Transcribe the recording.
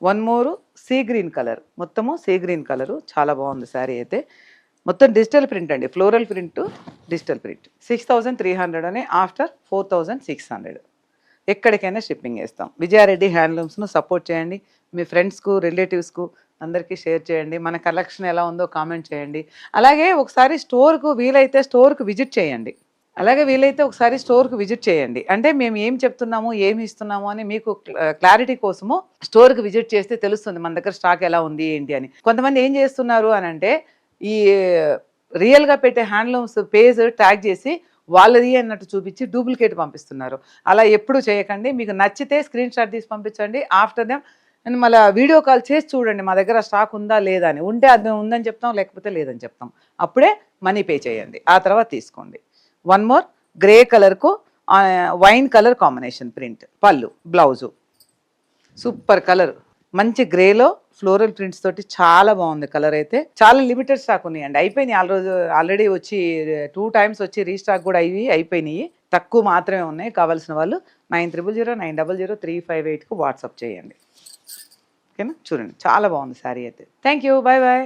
One more sea green colour, మొత్తము sea green colour, చాలా బాగుంది శారీ అయితే. మొత్తం డిజిటల్ ప్రింట్ అండి, ఫ్లోరల్ ప్రింట్, డిజిటల్ ప్రింట్. 6300 అని, ఆఫ్టర్ 4600. ఎక్కడికైనా షిప్పింగ్ వేస్తాం. విజయారెడ్డి హ్యాండ్లూమ్స్ను సపోర్ట్ చేయండి. మీ ఫ్రెండ్స్కు, రిలేటివ్స్కు అందరికీ షేర్ చేయండి. మన కలెక్షన్ ఎలా ఉందో కామెంట్ చేయండి. అలాగే ఒకసారి స్టోర్కు వీలైతే స్టోర్కు విజిట్ చేయండి. ఒకసారి స్టోర్కు విజిట్ చేయండి. అంటే మేము ఏం చెప్తున్నాము, ఏమి ఇస్తున్నాము అని మీకు క్లారిటీ కోసము స్టోర్కి విజిట్ చేస్తే తెలుస్తుంది మన దగ్గర స్టాక్ ఎలా ఉంది ఏంటి అని. కొంతమంది ఏం చేస్తున్నారు అని అంటే, ఈ రియల్గా పెట్టే హ్యాండ్లూమ్స్ పేజ్ ట్యాగ్ చేసి వాళ్ళది అన్నట్టు చూపించి డూప్లికేట్ పంపిస్తున్నారు. అలా ఎప్పుడు చేయకండి. మీకు నచ్చితే స్క్రీన్ షాట్ తీసి పంపించండి. ఆఫ్టర్ దెమ్ మళ్ళీ వీడియో కాల్ చేసి చూడండి మా దగ్గర స్టాక్ ఉందా లేదా అని. ఉంటే అది ఉందని చెప్తాం, లేకపోతే లేదని చెప్తాం. అప్పుడే మనీ పే చేయండి, ఆ తర్వాత తీసుకోండి. వన్ మోర్ గ్రే కలర్కు వైన్ కలర్ కాంబినేషన్ ప్రింట్, పళ్ళు, బ్లౌజు. సూపర్ కలర్, మంచి గ్రేలో ఫ్లోరల్ ప్రింట్స్ తోటి చాలా బాగుంది కలర్ అయితే. చాలా లిమిటెడ్ స్టాక్ ఉన్నాయండి, అయిపోయినాయి ఆల్రెడీ వచ్చి 2 times వచ్చి రీస్టాక్ కూడా అయిపోయినాయి. తక్కువ మాత్రమే ఉన్నాయి. కావాల్సిన వాళ్ళు 9009003558కు వాట్సాప్ చేయండి. ఓకేనా? చూడండి చాలా బాగుంది శారీ అయితే. Thank you, bye bye.